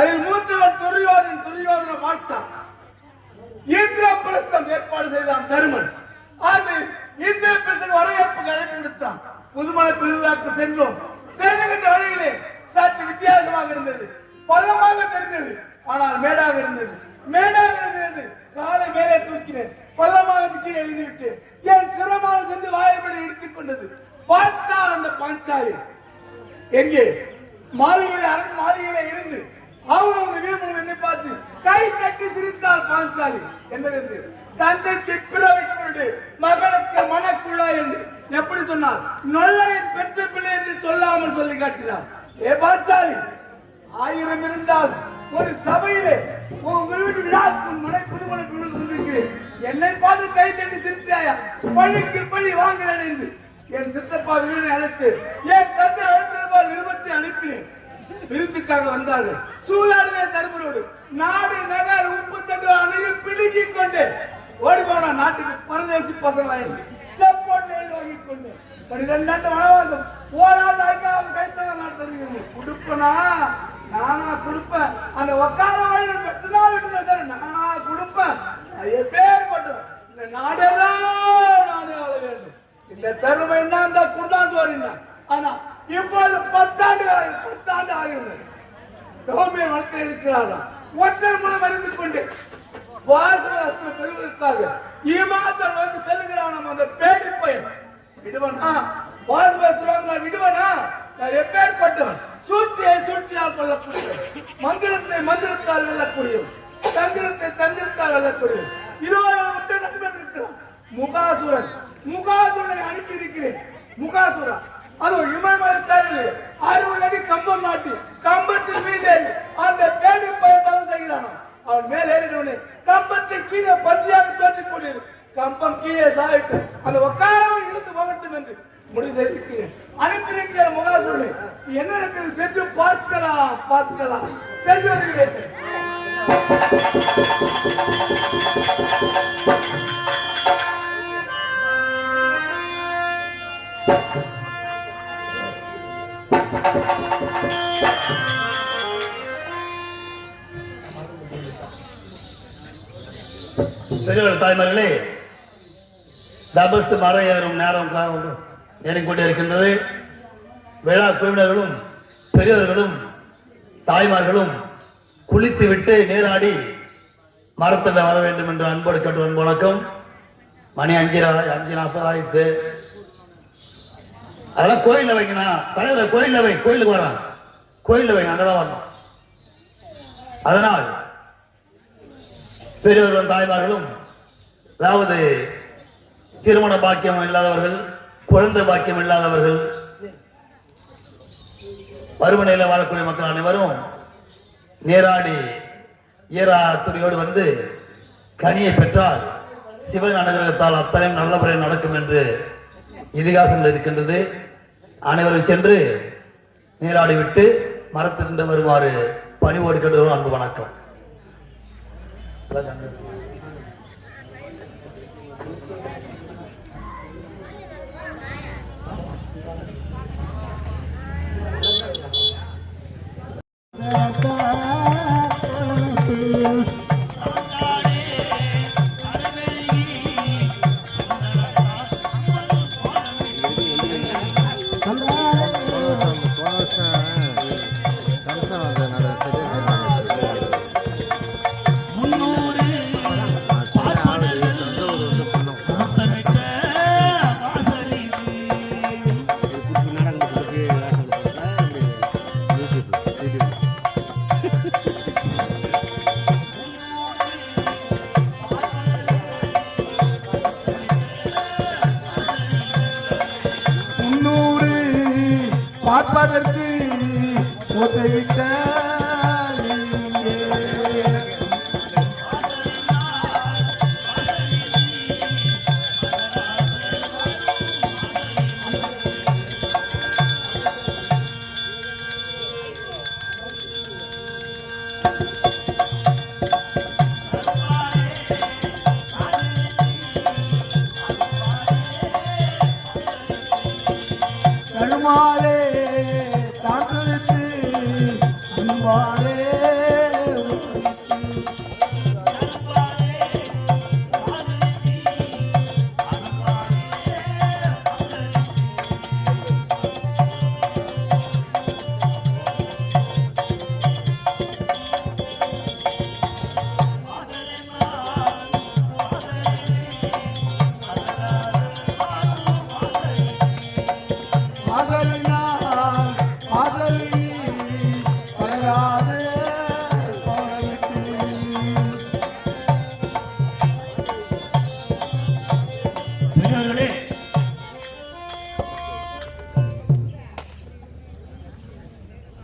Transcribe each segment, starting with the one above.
அதில் மூத்தவன் துரியோதன மாற்றான் இந்திரபிரஸ்தம் ஏற்பாடு செய்தான் தருமன். அது இந்திரபிரஸ்தம் வரவேற்புக்கு அழைப்பு விடுத்தான். புதுமலை பெருவிழாக்கு சென்றோம். செல்லுகின்ற வழியிலே சற்று வித்தியாசமாக இருந்தது, பலமாக தெரிந்தது, ஆனால் மேடாக இருந்தது. மேடாக இருந்தது காலை மேலே தூக்கினேன், பள்ளமாக கீழே எழுதிவிட்டு என் சிரமான சென்று வாய்ப்படி எடுத்துக் கொண்டது. பார்த்தால் அந்த பாஞ்சாலி எங்கே மாளிகையில இருந்து அவங்க வீரமும் என்னை பார்த்து கை தட்டி சிரித்தால் பாஞ்சாலி என்னவென்று தந்தைக்கு பிறவை கொண்டு மகனுக்கு மனக்குழாய் என்று எப்படி சொன்னார், நொல்லையின் பெற்ற பிள்ளை என்று சொல்லாமல் சொல்லி காட்டினார். ஏ பாஞ்சாலி, 1000 இருந்தால் ஒரு சபையிலே உங்கள் வீட்டு விழாக்கு மனை புதுமனை வந்திருக்கிறேன், என்னை பார்த்து கை தட்டி சிரித்தாயா, பழிக்கு பழி வாங்கினேன் என்று என் சித்தப்பா வீரனை அழைத்து என் தந்தை அழைப்பதால் விரும்பத்தை அனுப்பினேன். விருந்துக்காக வந்தார்கள். சூதாடின தருமரோடு நாடு நகர் உப்பு சட்டு அணையில் பிடுங்கிக் கொண்டு ஓடி போன நாட்டுக்கு பரதேசி பசங்களாய் செப்போட்டு வாங்கிக் கொண்டு 12 ஆண்டு வனவாசம் ஓராண்டு ஐக்காவது கைத்தொகை நாட்டு தருகிறேன். கொடுப்பனா நானா கொடுப்பேன், அந்த ஒக்கார வழியில பெற்றனா விட்டு நானா கொடுப்பேன். பேர் போட்டேன். இந்த நாடெல்லாம் நானே ஆள வேண்டும். இந்த தருமை என்ன இந்த குண்டான் சோறினா. ஆனா இப்போது 10 ஆண்டு ஆகிறது. கௌமிய வளர்த்து இருக்கிறாரா ஒற்றை மூலம் அறிந்து கொண்டு வாசவஸ்திரம் பெறுவதற்காக இமாத்தல் வந்து செல்லுகிறான். அந்த பேடி பையன் விடுவனா, வாசவஸ்திரம் நான் விடுவனா? நான் எப்பேற்பட்டவன்? சூழ்ச்சியால் கொள்ளக்கூடியவன், மந்திரத்தால் வெல்லக்கூடியவன், தந்திரத்தால் வெல்லக்கூடியவன். இருவரை விட்டு நண்பன் இருக்கிறான் முகாசுரனை அனுப்பி இருக்கிறேன். முகாசுரா அதோ இமயமலைச்சாரில் 60 அடி கம்பம் நாட்டி கம்பத்தின் மீது அந்த பேடி பையன் தவறு செய்கிறானோ அவன் மேல் ஏறினவனே கம்பத்தை கீழே பன்றியாக தோற்றிக் கொண்டிரு. கம்பம் கீழே சாயிட்டு அந்த ஒக்காரவன் இழுத்து போகட்டும் என்று முடிவு செய்திருக்கிறேன். அனுப்பியிருக்கிற முகாசுரனை என்ன இருக்குது சென்று பார்க்கலாம் சென்று வருகிறேன். பெரியவர் தாய்மார்களே, தபஸ்து மரம் ஏறும் நேரம் ஏறிக்கொண்டே இருக்கின்றது. விழா குழுவினர்களும் பெரியவர்களும் தாய்மார்களும் குளித்து விட்டு நீராடி மரத்தில் வர வேண்டும் என்று அன்போடு கேட்டு வணக்கம். மணி 5:40 ஆயிடுத்து. அதெல்லாம் கோயிலில் வைக்கணும். தலைவர் கோயிலுக்கு வரான், கோயிலில் வைங்க, அங்கதான் வரணும். அதனால் பெரியவர்களும் தாய்மார்களும், அதாவது திருமண பாக்கியம் இல்லாதவர்கள், குழந்தை பாக்கியம் இல்லாதவர்கள், வறுமனையில் வாழக்கூடிய மக்கள் அனைவரும் நீராடி ஈரா துணியோடு வந்து கனியை பெற்றால் சிவன் அனுகிரகத்தால் அத்தனையும் நல்லபடியாக நடக்கும் என்று இதிகாசங்கள் இருக்கின்றது. அனைவரும் சென்று நீராடி விட்டு மரத்திலிருந்து வருமாறு பணிவோடு கேட்டு அன்பு வணக்கம். பார்ப்பதற்கு ஒத்துவிட்ட கருமாலே தாக்குவித்து அன்பாலே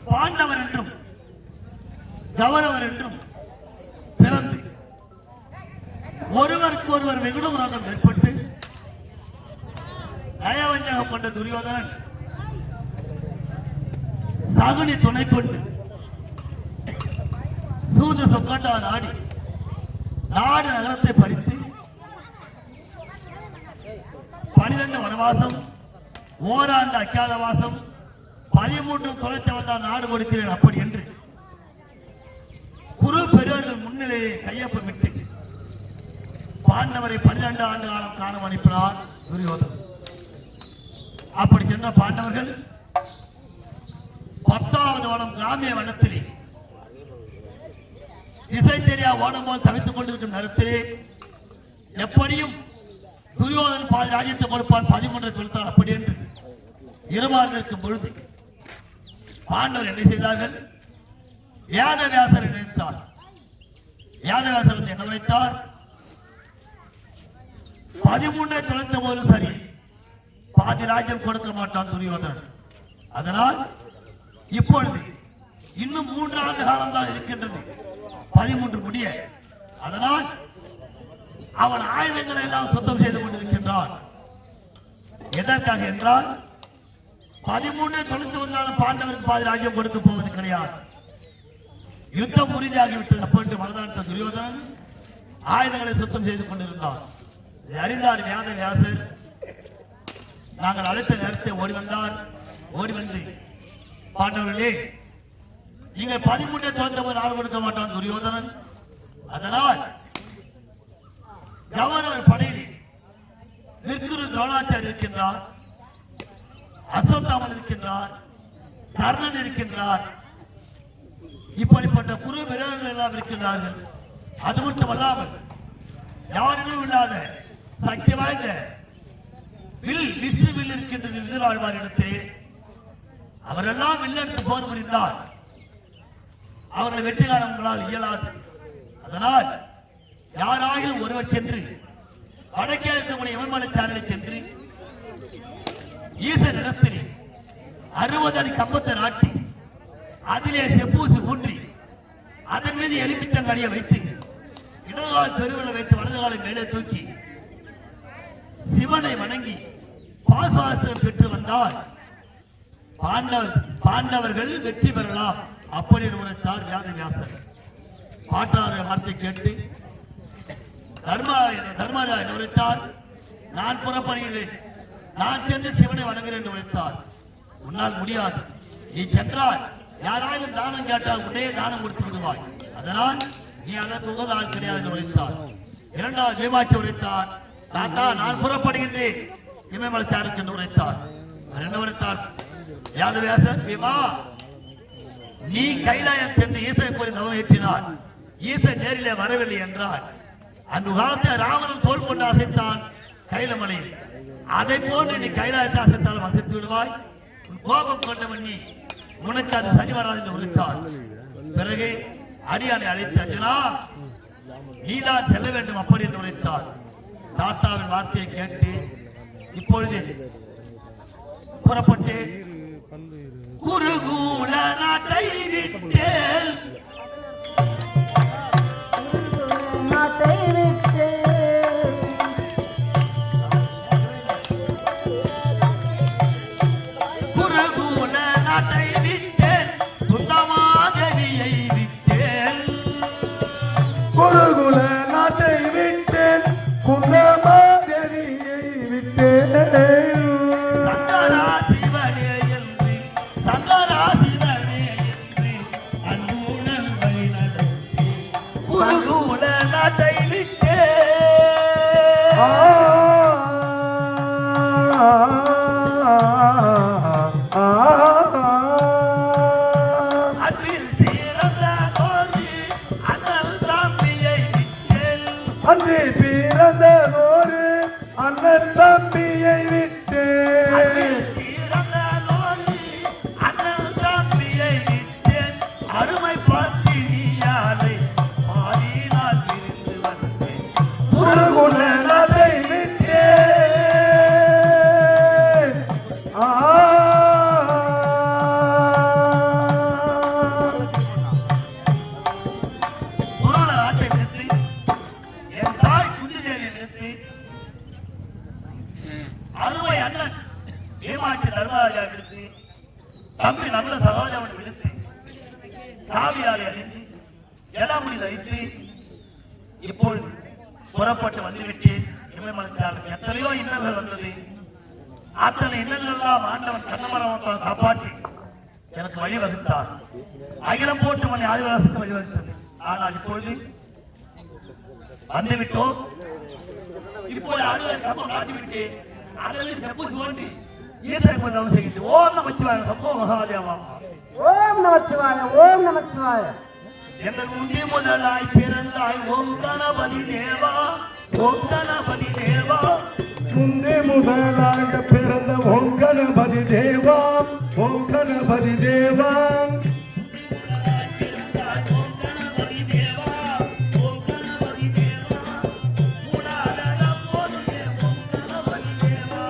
பாண்டவர் என்றும் கௌரவர் என்றும் பிறந்து ஒருவருக்கு ஒருவர் வெகுடுமுறாகம் ஏற்பட்டு நயவஞ்சகம் கொண்ட துரியோதனன் சகுனி துணை கொண்டு சூது சொக்காட்டா நாடு நகரத்தை பறித்து 12 வனவாசம் ஓராண்டு அக்காதவாசம் 13 தொலைத்து வந்தால் நாடு கொடுக்கிறேன் அப்படி என்று குரு பெரியவர்கள் முன்னிலையை கையொப்பமிட்டு பாண்டவரை 12 ஆண்டு காலம் காண அனுப்பினார் துரியோதனன். அப்படி சென்ற பாண்டவர்கள் 10வது வனம் கிராமிய வனத்திலே திசை தெரியா ஓடம் போல் தவித்துக் கொண்டிருக்கும் நேரத்திலே எப்படியும் துரியோதனன் பாதி ராஜ்யத்தை கொடுப்பான் 13 கொடுத்தார் அப்படி என்று இருமாறு இருக்கும் பொழுது பாண்டவர் என்ன செய்தார்கள்? வேதவியாசரை நினைத்தார். வேதவியாசர் என்ன நினைத்தார்? 13 தொலைத்த போது சரி, பாதி ராஜ்யம் கொடுக்க மாட்டான் துரியோதனன். அதனால் இப்பொழுது இன்னும் 3 ஆண்டு காலம் தான் இருக்கின்றது 13 முடிய. அதனால் அவன் ஆயுதங்களை எல்லாம் சுத்தம் செய்து கொண்டிருக்கின்றான். எதற்காக என்றால் 13 தொலைத்து வந்தாலும் பாண்டவருக்கு பாதி ராஜ்யம் கொடுக்க போவது கிடையாது. யுத்தம் உறுதியாகிவிட்டது அப்பொழுது மனதான துரியோதனன் ஆயுதங்களை சுத்தம் செய்து கொண்டிருந்தான். அறிந்தார் வேதவியாசர். நாங்கள் அழைத்த நேரத்தை ஓடி வந்தார். ஓடி வந்து பாண்டவர்களே, நீங்கள் 13 தொலைத்தவர் ஆள் கொடுக்க மாட்டான் துரியோதனன். அதனால் கௌரவர் படையில் நிற்கிற துரோணாச்சாரியர் இருக்கின்றார், அஸ்வத்தாமன் இருக்கின்றார், கர்ணன் இருக்கின்றார், இப்படிப்பட்ட குரு வீரர்கள் எல்லாம் இருக்கின்றார்கள். அது மட்டுமல்லாமல் யாரிலும் இல்லாத சக்தி வாய்ந்த விஷ்ணு வில் இருக்கின்றது எதிராழ்வாரிடத்தே. அவரெல்லாம் வில்லெடுத்து போர் புரிந்தார். அவர்களை வெற்றி காண உங்களால் இயலாது. அதனால் யாராகிலும் ஒருவர் சென்று வடக்கே இருக்கக்கூடிய இமயமலைச்சாரலை சென்று ஈசன் இடத்தில் 60 அடி கம்பத்தை நாட்டி அதிலே செப்பூசி ஊன்றி அதன் மீது எலுமிச்சங்கடியை வைத்து இடதுகால் பெருவிலை வைத்து வலதுகாலை மேலே தூக்கி சிவனை வணங்கி பாசுவாசனம் பெற்று வந்தால் பாண்டவர்கள் வெற்றி பெறலாம் அப்படி உரைத்தார் வேதவியாசர். பாட்டாளர் வார்த்தை கேட்டு தர்மராஜ் உரைத்தார், நான் புறப்படுகிறேன், நான் சென்று சிவனை வணங்குகிறேன் என்று உரைத்தார். உன்னால் முடியாது, நீ சென்றால் யாராலும் தானம் கேட்டால் உடனே தானம் கொடுத்து விடுவாய். அதனால் நீ அதற்கு உகந்த ஆள் கிடையாது என்று உரைத்தார். 2வது பீமாட்சி உரைத்தார், நான் புறப்படுகின்றேன் இமயமலைச்சாருக்கு என்று உரைத்தார். என்ன உரைத்தார்? வேதவியாசர், பீமா, நீ கைலாயம் சென்று ஈசனை போய் தவம் ஏற்றினார், ஈசன் நேரிலே வரவில்லை என்றால் அந்த காலத்தில் ராமனும் தோல் கொண்டு அசைத்தான் கைலமலையில். அதை போன்று நீ கைலாயத்தை அசைத்தாலும் அசைத்து விடுவாய். கோபம் கொண்டவன் நீ, உனக்கு அது சரி வராது என்று உரைத்தார். பிறகு அடியானை அழைத்து, அர்ஜுனா, நீதான் செல்ல வேண்டும் அப்படி என்று உரைத்தார். தாத்தாவின் வார்த்தையை கேட்டு இப்பொழுது புறப்பட்டு குருகூல நாட்டை விட்டேன் நாட்டை விட்டு குருகூல நாட்டை விட்டேன் குந்தமாதேவியை விட்டேன் குருகுல நாட்டை விட்டேன் குந்தமாதேவியை விட்டேன் சங்கரா சிவனே என்று சங்கரா சிவனே என்று அன்புடன் வழி நடத்தி குருகூல நாட்டை விட்டேன் அன்பில் சிறந்த கோரி அண்ணல் தம்பியை விட்டேன் அன்றில் பிறந்ததோரு அண்ணன் தம்பியை விட்டேன் அன்பில் சிறந்த கோரி அண்ணல் தம்பியை விட்டேன் அருமை பத்தினியாலை பாதினால் பிரிந்து வந்தேன் குருகுல நாட்டை விட்டேன் புராண நாட்டை விடுத்து என் தாய் குந்திதேவியை விடுத்து அருமை அண்ணன் ஏமாட்சி தர்மராஜா விடுத்து தம்பி நல்ல சகோதரன் விடுத்து காவியாரை அழித்து எடாமுடி தரித்து இப்பொழுது புறப்பட்டு வந்துவிட்டேன் இமயமலைச்சாருக்கு எத்தனையோ இன்னல்கள் வந்தது அத்தனை இன்னல்களெல்லாம் ஆண்டவன் கண்ணமரம் காப்பாற்றி எனக்கு வழிவகுத்தார் அகிலம் போட்டு மணி ஆதிவாசத்துக்கு வழிவகுத்தது ஆனால் இப்பொழுது வந்துவிட்டோம் இப்போது ஆதிவாசி சம்பவம் நாட்டிவிட்டேன் அதில் செப்பு சுவண்டி ஈசனை கொண்டு செய்கிட்டு ஓம் நமச்சிவாய சம்பவம் மகாதேவா ஓம் நமச்சிவாய ஓம் நமச்சிவாய எங்கள் உண்டி முதலாய் பிறந்தாய் ஓம் கணபதி தேவா ஓம் கணபதி தேவா முந்தே முதலாக பிறந்த ஓம் கணபதி தேவா ஓம் கணபதி தேவா ஓம் கணபதி தேவா ஓம் கணபதி தேவா மூலாதார போதுமே ஓம் கணபதி தேவா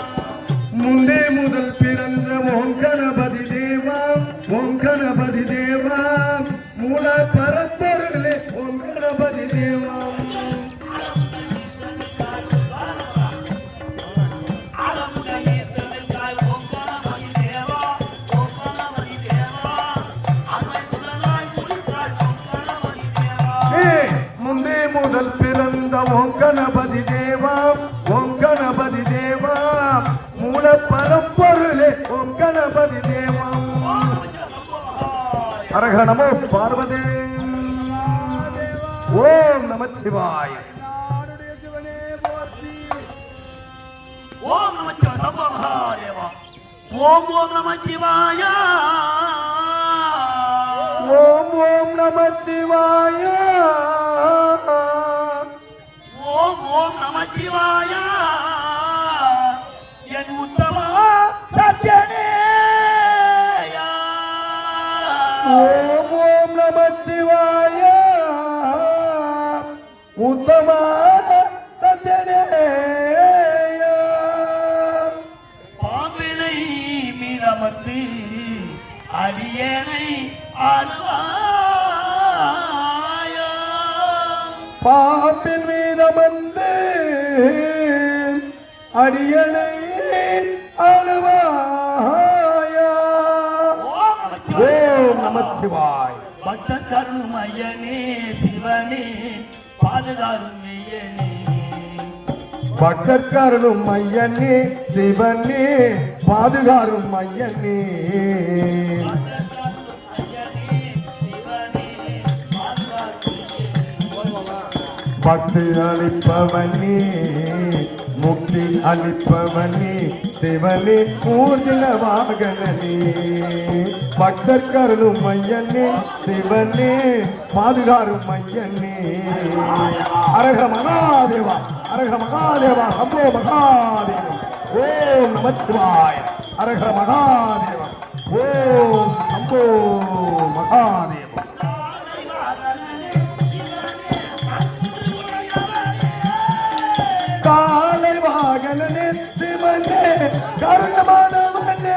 முந்தே முதல் பிறந்த ஓம் கணபதி தேவா ஓம் கணபதி தேவா மூல பரம்பொருளே ஓம் கணபதி தேவா முந்தே முதல் பிறந்த ஓம் கணபதி தேவா ஓம் கணபதி தேவா மூல பரம்பொருளே ஓம் கணபதி தேவா அரக நமோ பார்வதே ஓம் நமச்சிவாய ஓம் நமச்சிவாய சம்போ மகாதேவா ஓம் ஓம் நமச்சிவாய ஓம் ஓம் நமச்சிவாய ஓம் ஓம் நமச்சிவாய என் உத்தமா சத்யனேயா ஓம் ஓம் நமச்சிவாய உத்தமா சத்யனேய பாம்பினை மீதமர்ந்து அடியேனை ஆளுவாயா பாம்பின் மீதமந்து அடியனை அழுவாயா ஓம் நமச்சிவாய ஓம் நமச்சிவாய் பக்த கருணும் ஐயனே சிவனே பாதுகாரும் மெய்யனே பக்தர்கருளும் ஐயனே சிவனே பாதுகாரும் ஐயனே பக்தி அளிப்பவனே முக்தி அளிப்பவனே சிவனே ஊர்ஜின வாகனனே பக்தர்கருளும் ஐயனே சிவனே பாதுகாரும் ஐயனே அரக மகாதேவா அரக மகாதேவா சம்போ மகாதேவா ஓம் நமச்சிவாய அரக மகாதேவா ஓம் சம்போ மகாதேவா காலை வாகனனே சிவனே கருணமானவனே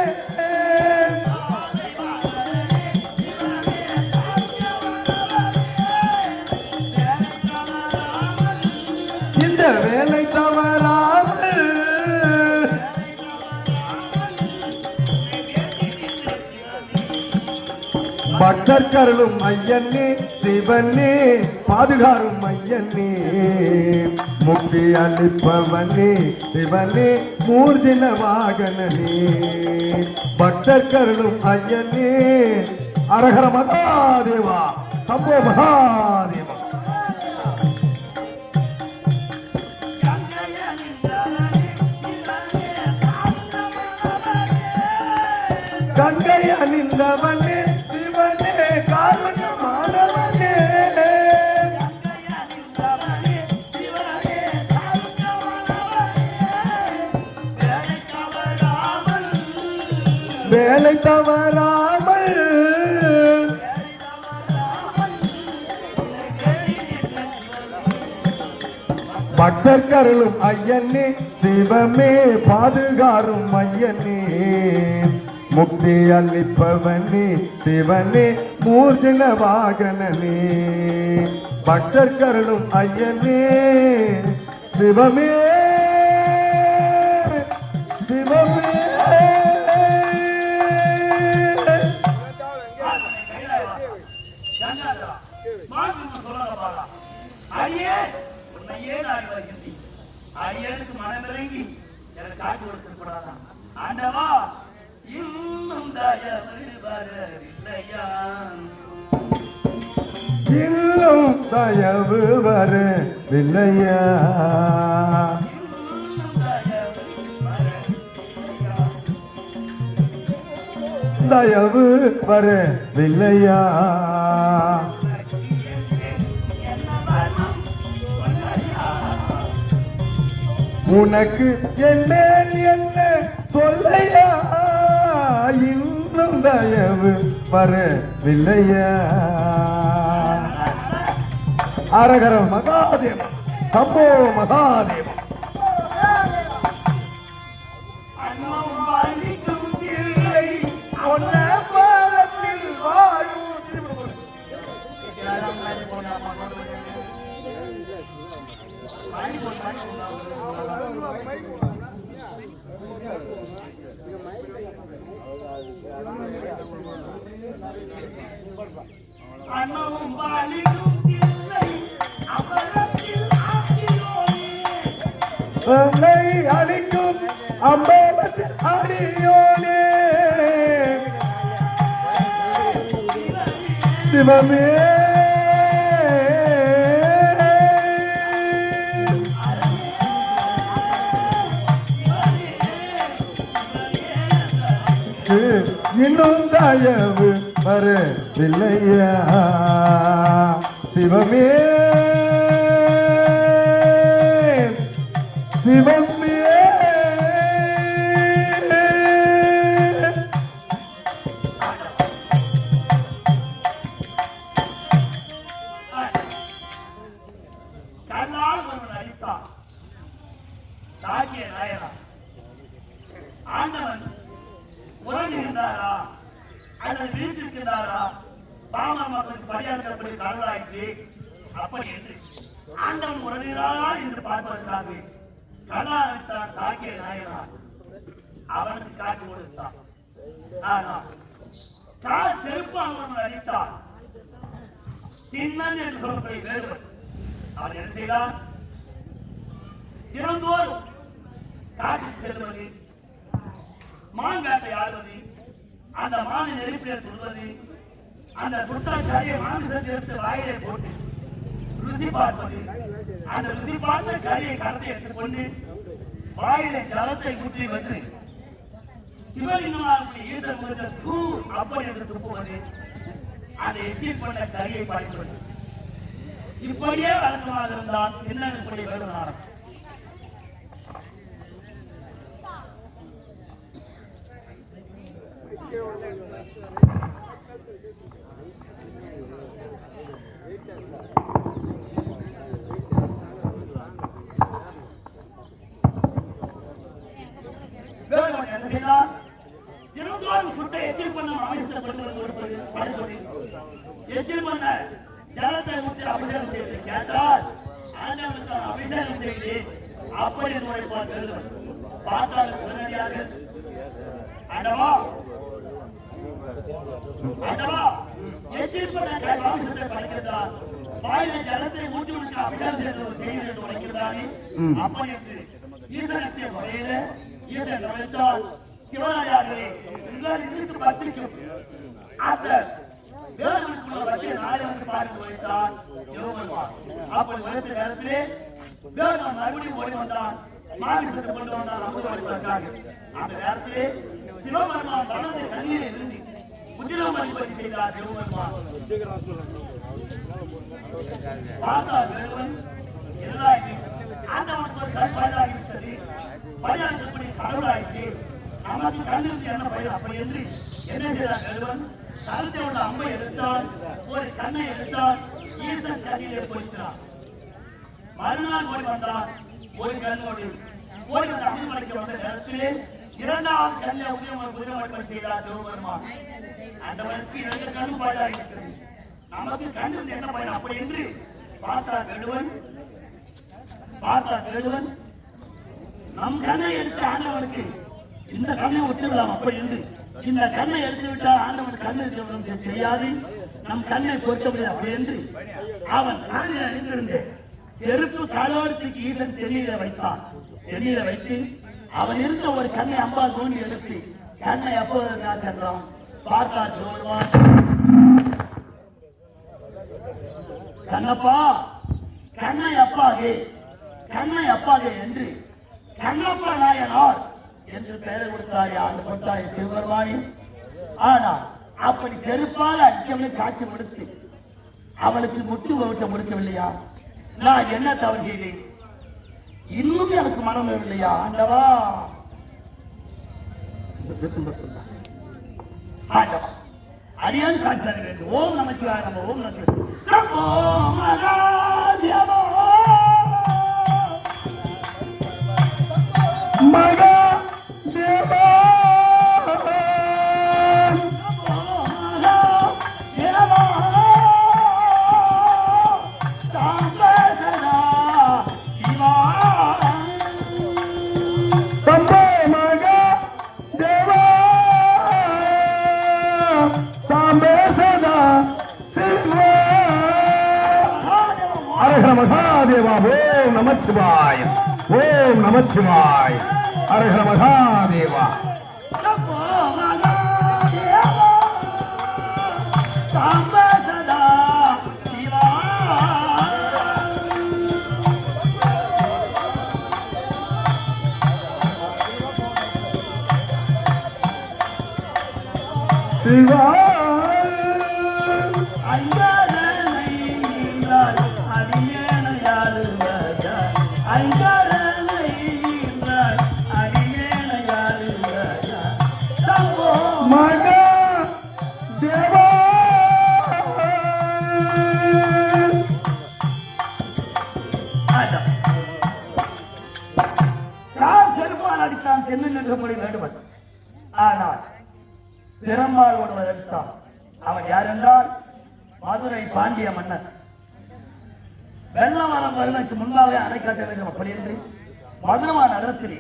பக்தர் கருளும் ஐயனே சிவனே பாதுகாரும் ஐயனே முக்தி அளிப்பவனே சிவனே மூர்ஜின வாகனனே பக்தர் கருளும் ஐயனே அரஹர மகாதேவா சம்போ மகாதேவா கங்கை அணிந்தவனே சிவனே காரணமானவனே வேலை தவறாமல் பக்தர் கருளும் ஐயனே சிவமே பாதுகாரும் ஐயனே முக்தி அளிப்பவனே சிவனே மூர்ஜின வாகனனே பக்தர் கருளும் ஐயனே சிவமே சிவமே ஐயனுக்கு மனமிறங்கி எனக்கு காட்சி கொடுக்க ஆண்டவா இன்னும் தயவு வரவில்லையா இன்னும் தயவு வரவில்லையா தயவு வரவில்லையா உனக்கு என்ன என்ன சொல்லையா இன்னும் தயவு வரவில்லையா அரகர மகாதேவா சம்போ மகாதேவா அண்ணவும் பாலிக்கும் இல்லை அமரத்தில் என்னை அழிக்கும் அம்பலத்தில் அடியோனே சிவமே இன்னும் தயவு வரவில்லையா சிவமே சிவமே கண்ணால் ஒருவன் அடித்தான் சாகிய நாயனா ஆண்டவன் உறங்குகின்றாரா அல்லது விழித்திருக்கின்றாரா பாமர மக்களுக்கு பரியாற்றப்படி கடலாயிற்று அப்படி என்று ஆண்டவன் உறங்குகிறாரா என்று பார்ப்பதற்காக கலாவித்தான் சாகிய நாயனா அவனுக்கு காட்சி கொடுத்தான். ஆனால் கால் செருப்பு அவன் அடித்தான் திண்ணன் என்று சொல்லக்கூடிய வேடுவன் அவன் என்ன செய்தான்? தினந்தோறும் காட்டில் செல்வது, மான்காட்டை ஆடுவது, அந்த மானை நெருப்பிலே சொல்வது, அந்த சுட்டாச்சாரியை மாமிசத்தை எடுத்து வாயிலை போட்டு ருசி பார்ப்பது, அந்த ருசி பார்த்த கறியை கடத்தை எடுத்துக்கொண்டு வாயிலை ஜலத்தை ஊற்றி வந்து சிவலிங்கமாக ஈசன் முகத்தை தூ அப்படி என்று துப்புவது, அதை எச்சில் பண்ண கறியை பார்ப்பது, இப்படியே வழக்கமாக இருந்தால் என்ன இப்படி வேடுவனாரம். தினந்தோறும் சுட்டை எச்சில் பண்ண ஆமிஷப்படுவது, எச்சில் பண்ண ஜலத்தை ஊற்றி அபிஷேகம் செய்து கேட்டால் ஆண்டவனுக்கு அபிஷேகம் செய்து அப்படி நுழைப்பார் வேடுவன். பார்த்தாலும் சிவனடியாக ஆண்டவா ஆண்டவா எச்சிற்பட்ட மாம்சத்தை படைக்கின்றான், வாயில ஜலத்தை ஊற்றி விட்டு அபிஷேகம் செய்ய வேண்டும் உரைக்கின்றானே, அப்படி என்று ஈசனத்தை முறையில ஈசன் நுழைத்தால் சிவனாயாகவே உங்கள் இருக்கு பத்திக்கும் அந்த வேதனுக்குள்ள வச்சு நாளை வந்து பாருங்க உழைத்தால் சிவபெருமான். அப்படி உழைத்த நேரத்திலே வேதன் மறுபடியும் ஓடி வந்தான், மாமிசத்தை கொண்டு வந்தான் அமுத வழிபாட்டாக. அந்த நேரத்திலே சிவபெருமான் வலது கண்ணிலே இருந்து உதிரம் வழிபடி செய்தார் சிவபெருமான். பார்த்தார் வேடுவன் எல்லாருமே ஆண்டவனுக்கு ஒரு கண் பயிராகிவிட்டது, பயிராகப்படி கடவுளாயிற்று, நமக்கு கண்ணிற்கு என்ன பயிர் அப்படி என்று என்ன செய்தார் வேடுவன்? கருத்தை உள்ள அம்பை எடுத்தால், ஒரு கண்ணை எடுத்தால், ஈசன் கண்ணிலே போய்த்தான். மறுநாள் ஓடி வந்தான், ஒரு கண்ணோடு ஓடி வந்த அம்பைக்கு வந்த நேரத்திலே இரண்டாவது கண்ணில் உதயமளிப்பை செய்தார் சிவபெருமான். அந்தவனுக்கு 2 கண்ணும் பயிராகிவிட்டது, நமக்கு கண்ணிற்கு என்ன பயிர் அப்படி என்று பார்த்தார் வேடுவன். நம் கண்ணை எடுத்து ஆண்டவனுக்கு இந்த கண்ணை ஒத்துவிடலாம் அப்படி என்று, இந்த கண்ணை எடுத்து விட்டால் ஆண்டவன் கண்ணை தெரியாது, நம் கண்ணை பொறுத்த முடியாது அப்படி என்று அவன் காலில் அணிந்திருந்த செருப்பு காலோரத்துக்கு ஈசன் செல்லியில வைத்தான். செல்லியில வைத்து அவன் இருந்த ஒரு கண்ணை அம்பால் தோண்டி எடுத்து கண்ணை எப்போது சென்றான். பார்த்தார் சிவபெருமான், கண்ணப்பா கண்ணை அப்பாகே என்று கண்ணப்பா நாயனார் என்று பெயரை கொடுத்தார் அந்த கொட்டாய சிவபெருமானி. ஆனால் அப்படி செருப்பால் அடிச்சவனை காட்சி கொடுத்து அவளுக்கு முட்டு வகுச்ச முடிக்கவில்லையா? நான் என்ன தவறு செய்தேன்? இன்னும் எனக்கு மனம் இல்லையா ஆண்டவா? ஆண்டவா அடியான் காட்சி தர வேண்டும். ஓம் நமச்சிவாய நம. ஓம் நமச்சிவாய மகா தேவா சம்போ மகா தேவா சாம்பே சதா சிவா. அரஹர மகாதேவா. ஓம் நமச்சிவாய. ஓம் நமச்சிவாய. அரஹர மகாதேவா. சிவா மகா தேவா. கால் செருப்பால் அடித்தான் தென்னில் நின்றபடி வேண்டுவன். ஆனால் பெரும்பால் ஒருவர் எடுத்தான். அவன் யார் என்றால் மதுரை பாண்டிய மன்னன். வெள்ளம் வரம் வருவதற்கு முன்பாக அணை கட்ட வேண்டும் அப்படி என்று மதுரமா நகரத்திலே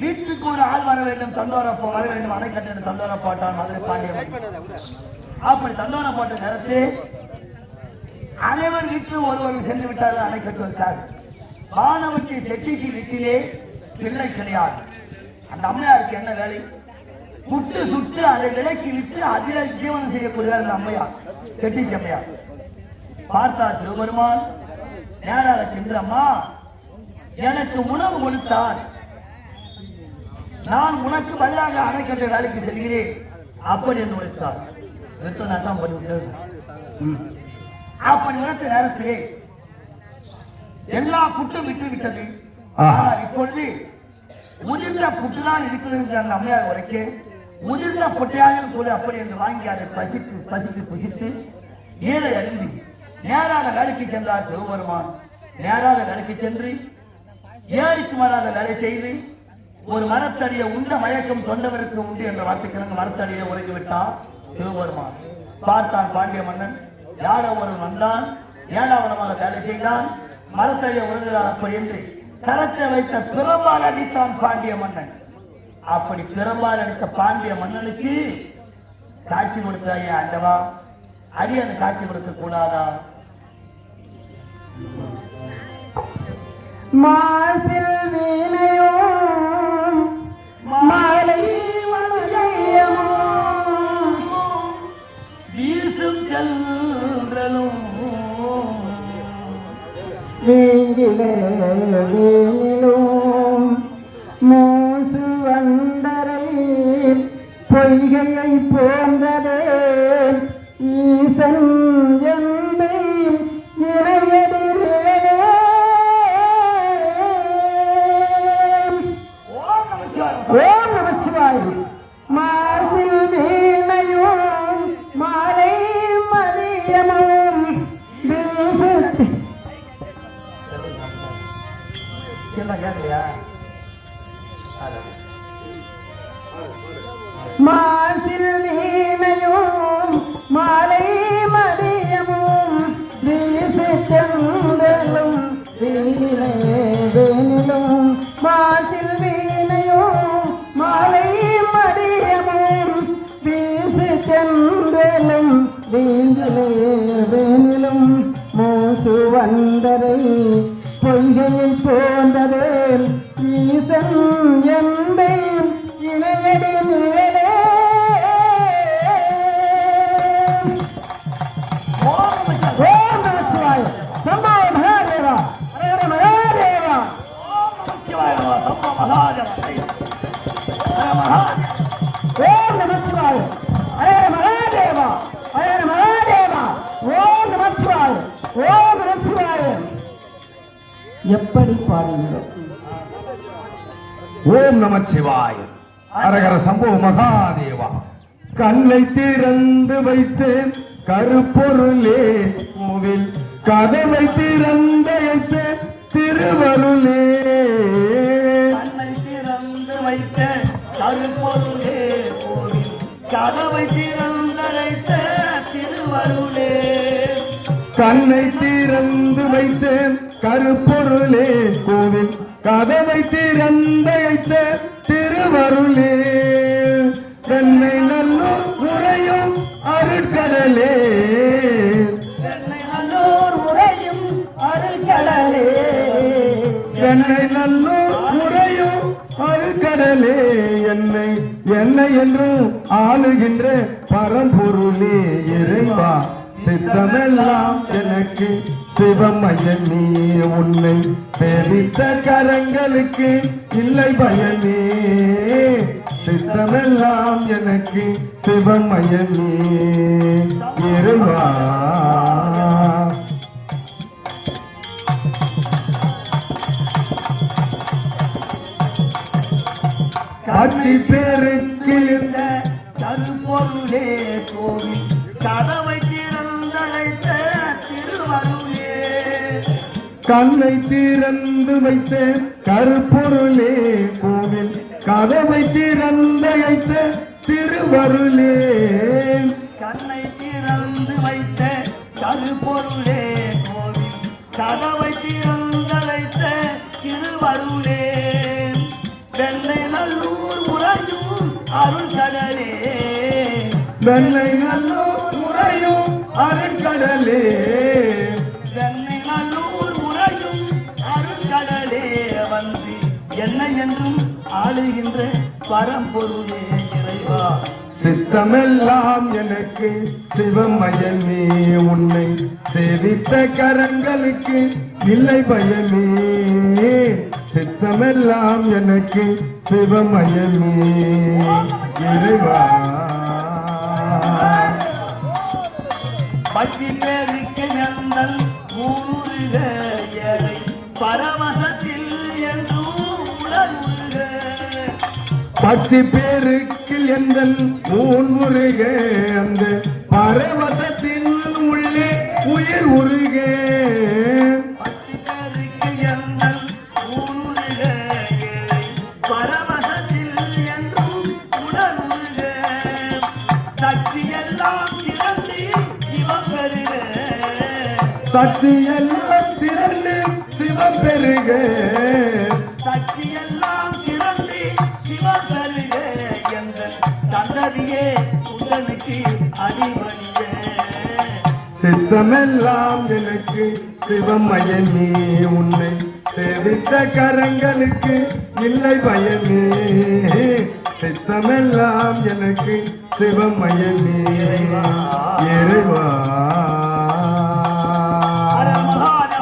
வீட்டுக்கு ஒரு ஆள் வர வேண்டும், தண்டோர வர வேண்டும், அணை கட்ட தண்டோர போட்டான் மதுரை பாண்டிய மன்னன். அப்படி தண்டோர போட்ட நேரத்தில் அனைவர் வீட்டில் ஒருவர் சென்று விட்டார்கள் அணை கட்டுவதற்காக. மாணவர்ச்சி செட்டிக்கு வீட்டிலே பிள்ளை கிடையாது. அந்த அம்மையாருக்கு என்ன வேலை? புட்டு சுட்டு அதை விலைக்கு விட்டு அதில் ஜீவனம் செய்யக்கூடியவர் அந்த அம்மையார், செட்டிக்கு அம்மையார். பார்த்தார் சிவபெருமான், நேராக சென்று அம்மா எனக்கு உணவு கொடுத்தான், நான் உனக்கு பதிலாக அணை கட்ட வேலைக்கு செல்கிறேன் அப்படி என்று உழைத்தார். நிறுத்தம் பண்ணிவிட்டது. அப்படி உழைத்த நேரத்திலே எல்லா புட்டும் விட்டு விட்டது. இப்பொழுது முதிர்ந்த புட்டுதான் இருக்கிறது என்று அந்த அம்மையார் உரைக்க முதிர்ந்த பொட்டையாக கூட அப்படி என்று வாங்கி அதை பசித்து புசித்து நீரை அருந்தி நேரான வேலைக்கு சென்றார் சிவபெருமான். நேரான வேலைக்கு சென்று ஏரிக்கு வராத வேலை செய்து ஒரு மரத்தடியை உண்ட மயக்கம் தொண்டவருக்கு உண்டு என்ற வார்த்தைக்கு மரத்தடியை உறங்கிவிட்டார் சிவபெருமான். பார்த்தான் பாண்டிய மன்னன், யாரோ ஒருவன் வந்தான், ஏழாவணமாக வேலை செய்தான், மரத்தடியை உறங்குகிறார் அப்படி என்று கரத்தை வைத்த பிரம்பால் அடித்தான் பாண்டிய மன்னன். அப்படி பிரம்பால் அடித்த பாண்டிய மன்னனுக்கு காட்சி கொடுத்தாயே ஆண்டவா, அடியன் காட்சி கொடுக்க கூடாதா? மாசில் வீணையும் மாலை மலையமோ வீசும் கன்றலும் வேங்கிலே வேணிலும் மூசு வண்டரை பொய்கையை போன்றதே ஈசன் எந்தை இறையடி ஓம் நமச்சிவாய. மாசில் வீணையும் மாலை மதியமும் வீசு என்ன கேட்கலையா? மாசில் வீணையும் மாலை மதியமும் வீசு சென்றலும் வேனிலே வேனிலும் மாசில் வீணையும் மாலை மதியமும் வீசு சென்றலும் வேனிலே வேனிலும் மூசு வந்தரை பொய்கையை போன்றதே ஈசன் எந்தை இணையடி நிழலே. ஓம் நமச்சிவாய. சம்போ மகாதேவா ஹர மகாதேவா. ஓம் நமச்சிவாய. ஹர மகாதேவா ஹர மகாதேவா. ஓம் நமச்சிவாய. ஓம் நமச்சிவாய. எப்படி பாடுகிறோம்? ஓம் நமச்சிவாய. அரகர சம்போ மகாதேவா. கண்ணை திறந்து வைத்தேன் கருப்பொருளே கோவில் கதவை திறந்து வைத்தேன் திருவருளே. கண்ணை திறந்து வைத்த கருப்பொருளே கோவில் கதவை திறந்தழைத்த திருவருளே. கண்ணை திறந்து வைத்தேன் கருப்பொருளே கோவில் கதவை திறந்து வைத்த திருவருளே. என்னை நல்லூர் உரையும் அருட்கடலே. என்னை நல்லோர் உரையும் அருள்கடலே. என்னை நல்லூர் உரையும் அருட்கடலே. என்னை என்னை என்றும் ஆளுகின்ற பரம்பொருளே இறைவா. சித்தமெல்லாம் எனக்கு சிவமயன் நீ. உன்னை சேவித்த கரங்களுக்கு இல்லை பயனே. சித்தமெல்லாம் எனக்கு சிவமயன் நீ இறைவா. காட்சி பேருக்கு இந்த கருப்பொருளே கோவில் கதவை திறந்தழைத்த திருவருளே. கண்ணை திறந்து வைத்த கருப்பொருளே கோவில் கதவை திறந்து வைத்த திருவருளே. கண்ணை திறந்து வைத்த கருப்பொருளே கோவில் கதவை திறந்தழைத்த திருவருளே. வெள்ளை நல்லூர் உறையும் அருள்கடலே. வெள்ளை நல்லூர் உறையும் அருட்கடலே. வெள்ளை நல்லூர் உறையும் அருள்கடலே. வந்து என்னை என்றும் ஆளுகின்ற பரம்பொருளே இறைவா. சித்தமெல்லாம் எனக்கு சிவமயன் நீ. உன்னை சேவித்த கரங்களுக்கு இல்லை பயனே. சித்தமெல்லாம் எனக்கு சிவமயன் நீ இறைவா. பக்தி பேருக்கு நந்தல் ஊருக ஏழை பரமசத்தில் என்றும் உணர்வுக. பத்து பேருக்கு எந்தன் ஊன் உருக அந்த பரவசத்தின் உள்ளே உயிர் உருக. பக்தி பேருக்கு எந்தல் ஊருக ஏழை பரமசத்தில் என்றும் உணர்வுக. சக்தி எல்லாம் திறந்து சிவம் பெறுக. சக்தி எல்லாம் திரண்டு சிவம் பெருக. சக்தி எல்லாம் திறந்து சிவம் பெறுக. எங்கள் சந்ததியே உடனுக்கு அடிபணிய. சித்தமெல்லாம் எனக்கு சிவமயமே உன்னை சேவித்த கரங்களுக்கு இல்லை பயமே சித்தமெல்லாம் எனக்கு சிவமயமே இறைவா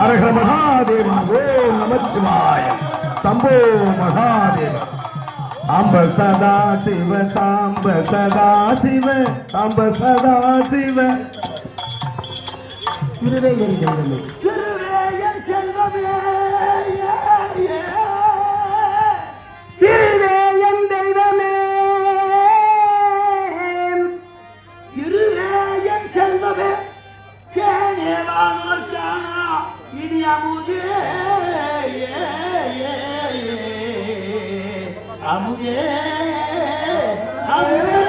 அரஹர மகாதேவா ஓம் நமச்சிவாய சம்போ மகாதேவா சாம்ப சதா சிவ சாம்ப சதா சிவ சாம்ப சதா சிவ திருவேயன் தெய்வமே திருவேயன் செல்வமே திருவேயன் தெய்வமே திருவேயன் செல்வமே கேனேவானோர் காணா இனி அமுதே அமுதே அமுதே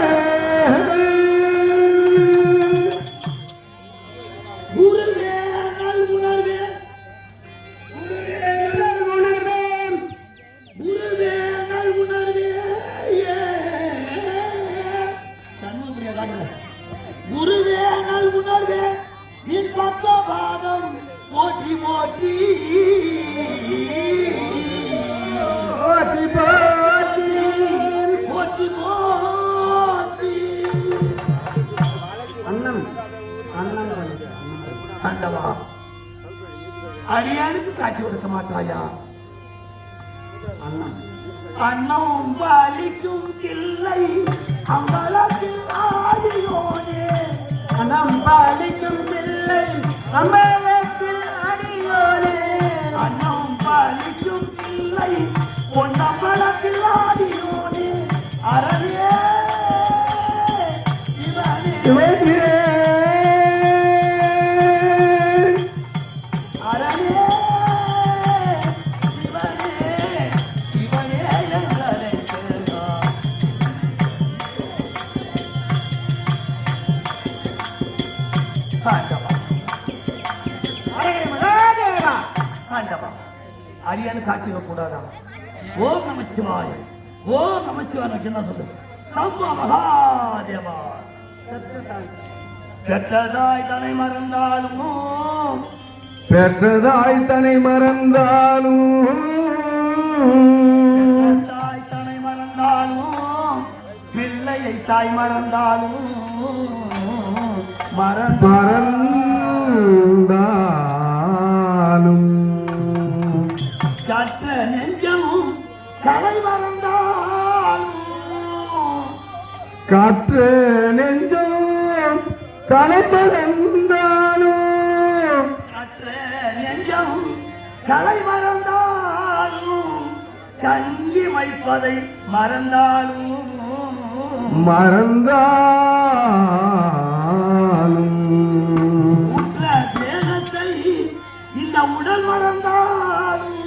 குருவே நல் உணர்வே குருவே நல் உணர்வே சண்முகப்பிரியா காட்டுங்க குருவே நல் உணர்வே நின் பத்த பாதம் போற்றி போற்றி போற்றி போற்றி போற்றி போற்றி அண்ணம் அண்ணம் ஆண்டவா அடியானுக்கு காட்சி கொடுக்க மாட்டாயா அண்ணம் அண்ணம் பாலிக்கும் கிள்ளை அம்பலத்தில் ஆடியோனே அண்ணம் பாலிக்கும் பிள்ளை அம்பலத்தில் அடியோனே அண்ணம் பாலிக்கும் கிள்ளை பொன்னம்பலத்தில் ஆடியோனே அறவே இவனே அரணே சிவனே சிவனே எங்களை செல்வார் ஆண்டவா அரஹர மகாதேவா ஆண்டவா அரியனு காட்சிக்க கூடாதா ஓம் நமச்சிவாய ஓம் நமச்சிவாய என்ன சொல்லு சம்பா மகாதேவா பெற்றதாய் தனை மறந்தாலும் பெற்றதாய் தனை மறந்தாலும் தாய் தனை மறந்தாலும் பிள்ளையை தாய் மறந்தாலும் மறந்தாலும் கற்ற நெஞ்சமும் கலை மறந்தாலும் காற்ற நெஞ்சம் கலை மறந்தாலும் கற்ற நெஞ்சம் கலை மறந்தாலும் கஞ்சி வைப்பதை மறந்தாலும் மறந்தாலும் உற்ற தேகத்தை இந்த உடல் மறந்தாலும்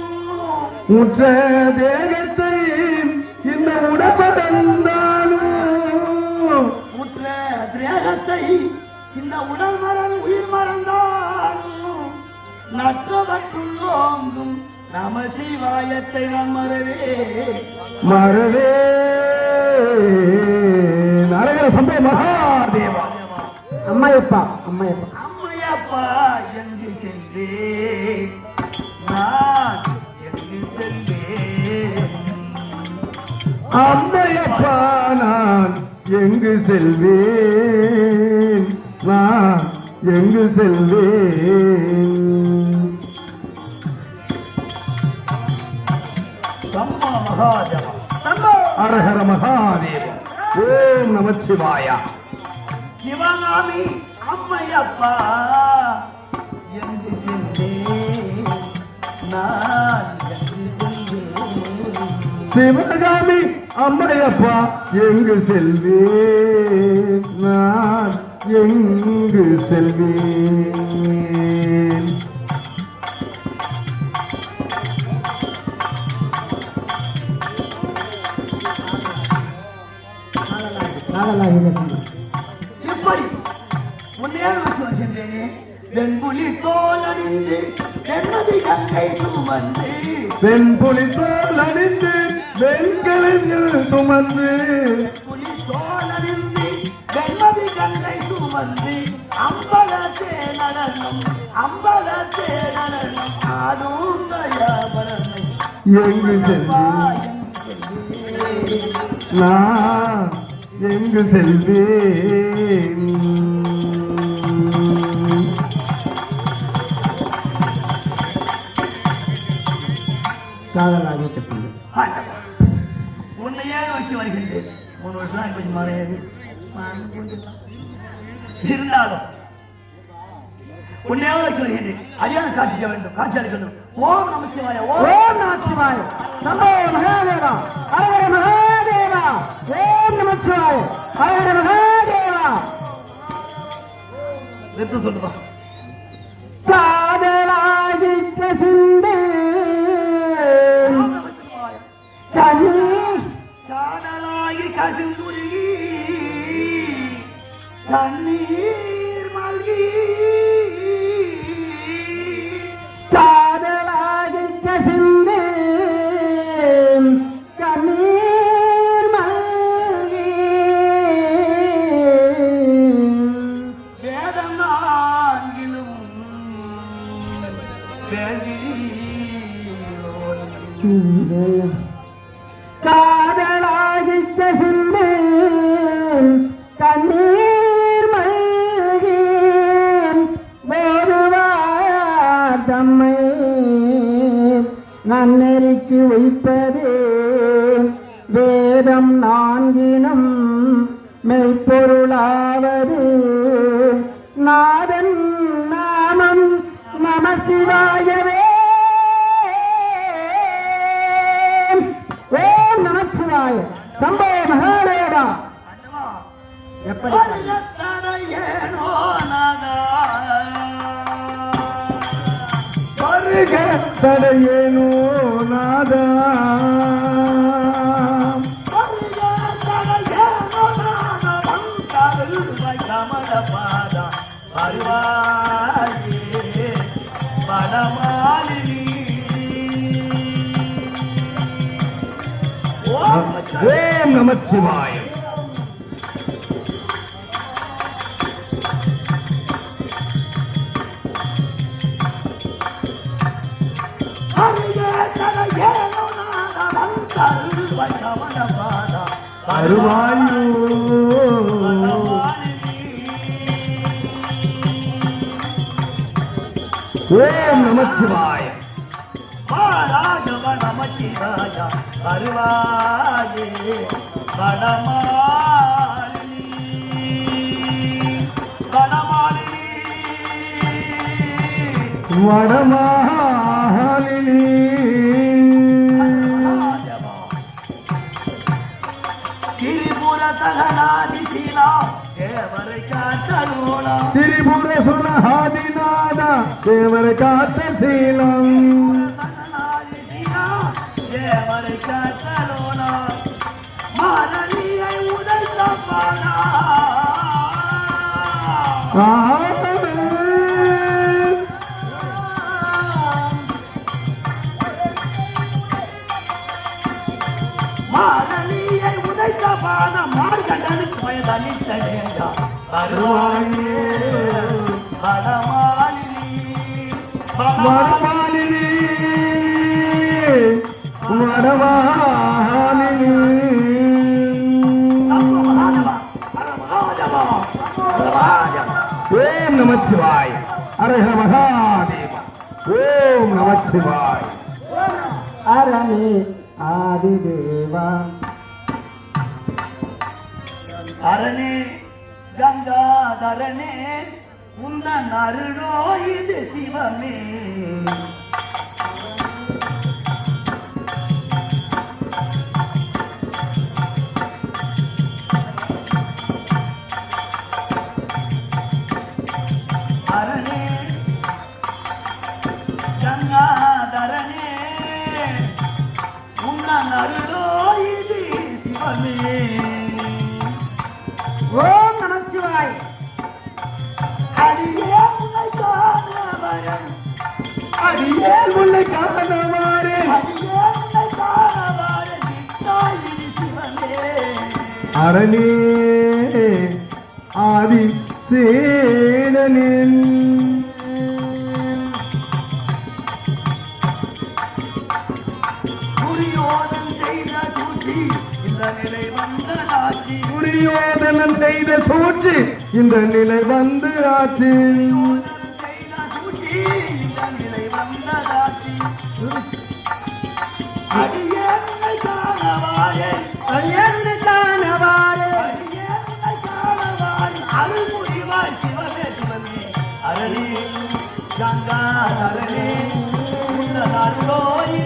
உற்ற தேகத்தை இந்த உடம்பறந்தாலும் உற்ற தேகத்தை இந்த உடல் உயிர் மறந்தாலும் நற்றவற்றுள் ஓங்கும் நம சிவாயத்தை நான் மறவே மறவே நரக சம்பை மகாதேவா அம்மையப்பா அம்மையப்பா அம்மையப்பா எங்கு செல்வேன் நான் எங்கு செல்வேன் அம்மையப்பா நான் எங்கு செல்வேன் நான் எங்கு செல்வேன் சம்பா மகாதேவா அரஹர மகாதேவா ஓம் நமச்சிவாயா சிவகாமி அம்மையப்பா எங்கு செல்வேன் நான் எங்கு செல்வேன் சிவகாமி அம்மையப்பா எங்கு செல்வேன் நான் எங்கு செல்வேன் இப்படி உன்னையே நோக்கி வருகின்றேனே வெண்புலி தோலணிந்து வெண்மதி கங்கை சுமந்து வெண்புலி தோல் அணிந்து வெண்கலைஞர் சுமந்து புலி தோலணிந்து வெண்மதி கங்கை சுமந்து அம்பலத்தே நடனம் அம்பலத்தே நடனம் ஆடும் தயாபரனை எங்கு செல்வேன் நான் எங்கு செல்வேன் காதலாகிய கசிந்து உன்னையே நோக்கி வருகின்றேன் 3 வருஷம் கொஞ்சம் மறையாது இருந்தாலும் உன்னையே நோக்கி வருகின்றேன் அடியான காட்சிக்க வேண்டும் காட்சி அளிக்கணும் ஓம் நமச்சிவாய ஓம் நமச்சிவாய சம்போ மகாதேவா ஹரஹர மகாதேவா ஓம் நமச்சிவாய ஹரஹர மகாதேவா எடுத்து சொல்லுப்பா காதலாகி கசிந்து கண்ணீர் காதலாகி கசிந்துருகி கண்ணீர் மல்கி காதலாகி கசிந்து கண்ணீர் மல்கி வேதம் நான்கிலும் காதலாகி கசிந்து கண்ணீர் மல்கி போதுவார் தம்மை நன்னெறிக்கு வைப்பது வேதம் நான்கினும் மெய்ப்பொருளாவது நாதன் நாமம் நம சிவாயவே ஓம் நமச்சிவாய சம்போ மகாதேவா எப்படி ஏனோ நாதா வருக தடையேனோ நாதா ஓம் நமச்சிவாய அருவாயோ ஓம் நமச்சிவாய நமச்சிவாய அருவாயே வடமாலினி வடமாலினி வடமாலினி திரிபுர தகனாதிசீலா தேவரை காத்தலோனா திரிபுர சுனஹாதிநாதா தேவர காத்த சீலம் தகனாதிசீலா தேவரை காத்தலோனா மாரணியை உதைத்த பானா மாரணியை உதைத்த பானா மார்கண்டனுக்கு வயதளித்தடேயா வருவாயே வடமாலினி வடமாலினி வடமாலினி ஓம் நமச்சிவாய ஹரஹர மகாதேவ ஓம் நமச்சிவாய அரணே ஆதிதேவா அரணே கங்காதரனே உந்தன் அருளோ இது சிவமே அரணே கங்காதரனே உந்தன் அருளோ இது சிவமே ஓம் நமச்சிவாய அடியே உன்னை காண வரம் அடியே உன்னை காணவாரே அடியே உன்னை காண வரம் நித்தாய் இது சிவமே அரணே ஆதி சேடனின் துரியோதனன் செய்த சூழ்ச்சி இந்த நிலை வந்து ஆச்சு. அடியேனை காணவாரே அடியேனை காணவாரே அடியேனை காணவாரே அருள் புரிவாய் சிவமே சிவமே அரளி கங்கா அரளி உன்னதோய்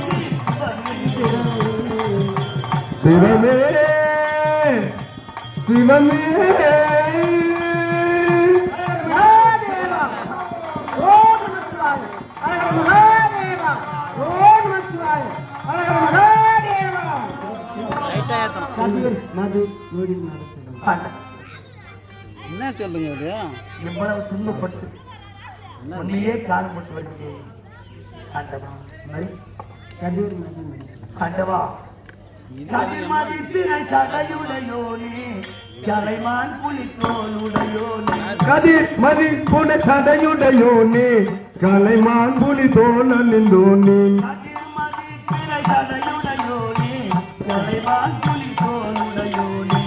சிவமே சிவமே மகாதேவா ஓம் நமச்சிவாய ஹர மகாதேவா ஓம் நமச்சிவாய ஹர மகாதேவா கதிர் மது நோடி நடத்துங்க என்ன சொல்லுங்க அது எவ்வளவு துன்பப்பட்டு உன்னையே காணப்பட்டு வருகிறேன் ஆண்டவா. கதிர் மது ஆண்டவா, கதிர்மதி பிறை சடையுடையோனே, கலைமான் புலித்தோலுடையோனே, கதிர் மதி புன சடையுடையோனே கலைமான் புலி தோல் அணிந்தோனே. கதிர்மதி பிறை சடையுடையோனே, கலைமான் புலித்தோலுடையோனே,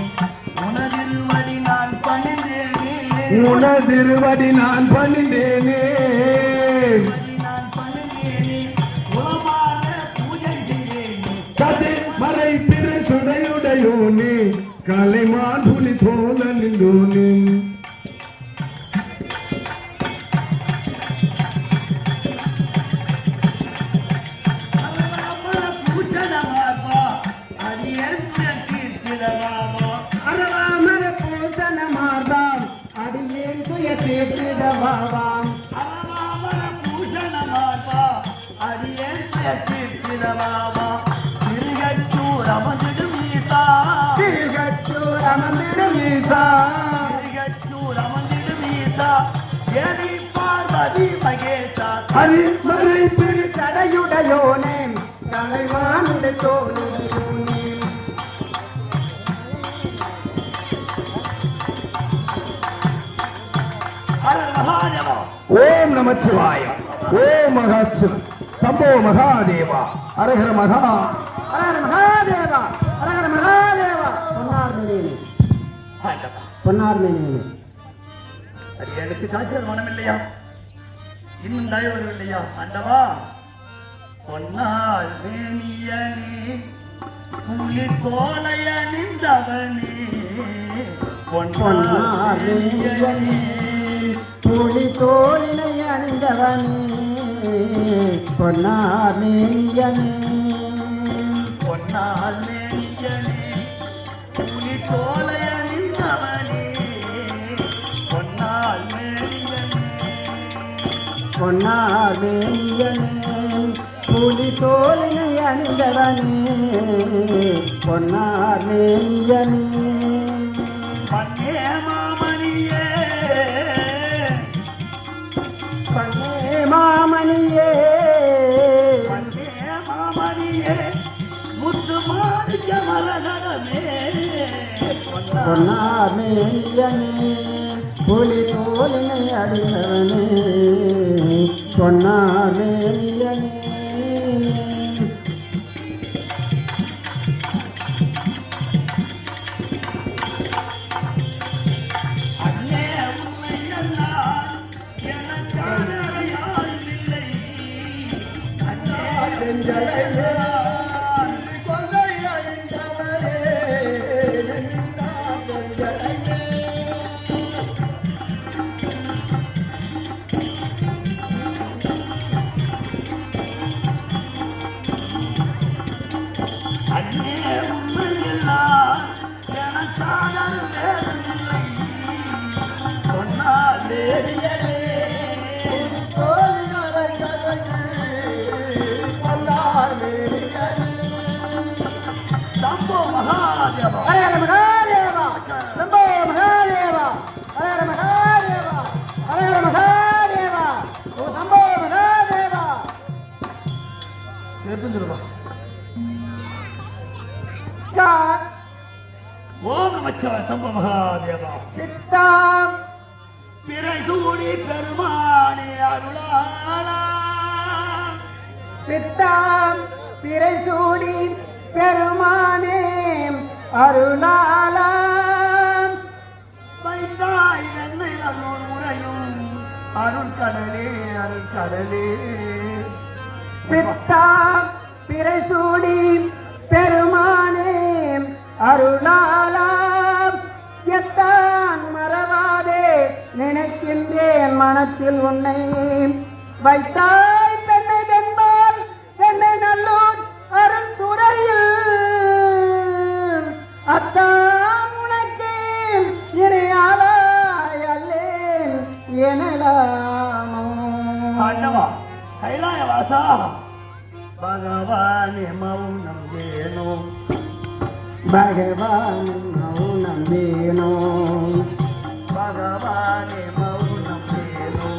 உனதிருவடி நான் பணிந்தேனே, உனதிருவடி நான் பணிந்தேனே, நான் பணிந்தேனே, உளமாற பூஜை செய்தேனே. கதிர் மறை பிறை சுடையுடையோனே கலைமான் புலி தோல் அணிந்தோனே. அரவாமர பூசன மார்பாம் அடியேன் துய தீர்த்திடவாம் திருகச்சூர் அமர்ந்திடும் ஈசா அரிமறை பிறை தடையுடையோனே கலைவானுடைய தோலுடையோனே ஓம் நமச்சிவாய ஓம் மகாசிவ சம்போ மகாதேவா அரஹர மகா ஹர மகாதேவா ஹர மகாதேவா பொன்னார் மேனே அது எனக்கு காய்ச்சல் மனம் இல்லையா? இன்னும் தயவு வரவில்லையா? ஆண்டவா, பொன்னால் மேனியனே, புலி கோலைய நின்றவனே, பொன்னார் மேனியனே, புலி தோளினை அணிந்தவனே பொன்னார் மேனியனே பொன்னால் மேனியனே, புலி கோலைய நின்றவனே, பொன்னால் மேனியனே, பொன்னார் மேனியனே புலி தோளினை அணிந்தவனே பொன்னார் மேனியனே மன்னே மாமணியே, பண்ணே மாமணியே மன்னே மாமணியே, முத்து மாணிக்க மரகதமே, பொன்னார் மேனியனே புலி தோளினை அணிந்தவனே பொன்னார் மேனியனே அண்ணே உன்னை எல்லாம் எனக்கான யாரும் இல்லை. அண்ணே செஞ்சடையார் கொள்ளை அழிந்தவரே, எல்லாம் செஞ்சடையே. அண்ணே உன்னை எல்லாம் எனக்கான வேறு இல்லை. பொன்னால் தேவியரே, சம்போ மகாதேவா, ஹர மகாதேவா சம்போ மகாதேவா ஹர மகாதேவா ஹர மகாதேவா ஓ சம்போ மகாதேவா ஓம் நமச்சிவாய. சம்போ மகாதேவா, சித்தாம் பிறை சூடி பெருமானே அருளாளா, பித்தாம் பிறை சூடி பெருமானே அருளாலா கடலே பித்தாம் பிறைசூடி பெருமானே அருளாலாம் எத்தான் மறவாதே நினைக்கின்றேன் மனத்தில் உன்னை வைத்தாய் பெண்ணை தென்பால் என்னை நல்லூர் அருந்துறையில் அத்தான் உனக்கு இணையாளாய் அல்லேன் எனலாமோ ஆண்டவா கைலாயவாசா பகவானே மௌனம் ஏனோ பகவான் மௌனம் வேணோ பகவானே மௌனம் ஏனோ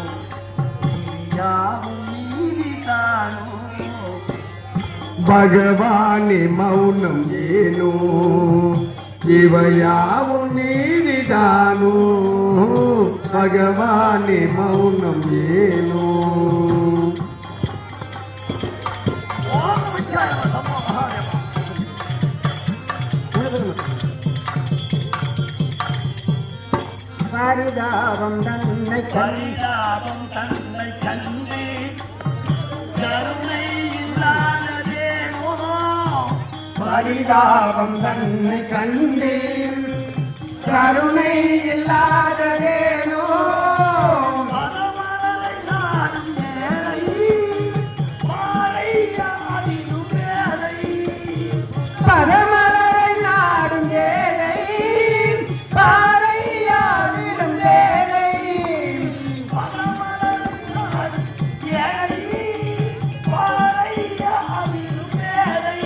யாவும் நீதிதானோ பகவானே மௌனம் ஏனோ இவையாவும் நீதிதானோ பகவானே மௌனம் ஏனோ ஓம் நமச்சிவாய நமோ மகாதேவா பரிதாபம் தன்னை பரிதாபம் தன்னை கண்டு கருணை இல்லாததேனோ பரிதாபம் தன்னை கண்டேன் கருணை இல்லாததேனோ பகவானை நாடும் ஏழை மாலை ஆடிடும் வேலை பரமலரை நாடும் ஏழை பாறையாடிடும் வேலை பகவானை நாடும் ஏழை மாலை ஆடிடும் வேலை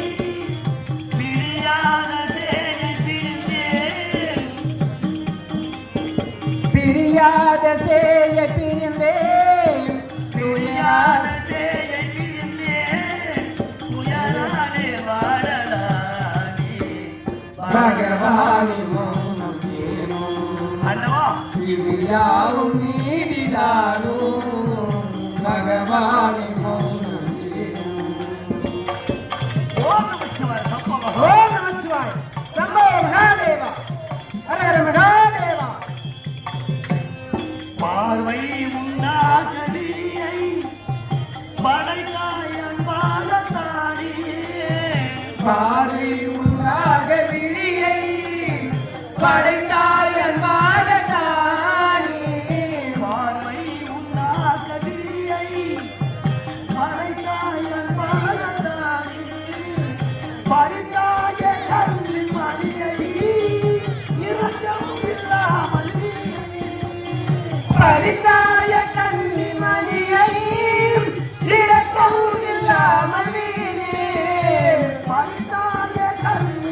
பிரியாத சேயை பிரிந்தேன் பிரியாத சேய பிரிந்தேன் உயரானே வாழலானே பகவானி மௌனம் ஏனோ ஆண்டவா இவையாவும் நீதிதானோ பகவானி மௌனம் ஏனோ ஓம் நமச்சிவாய சம்பவம் ஓம் நமச்சிவாய சம்போ மகாதேவா ஹர மகாதேவா பார்வை உண்டாகலியை படைக்காயன் பாலத்தானியே பாரி உண்டாக விழியை படைத்தாயன் வாழத்தானே பார்வை உண்டாகலியை படைக்காயன் பாலத்தானியே பரிதாய கல்வி மணியை இரக்கம் இல்லாமல் பரிதாய கண்ணி மணியை இரக்கம் இல்லாமல் நீனே பரிதாய கல்வி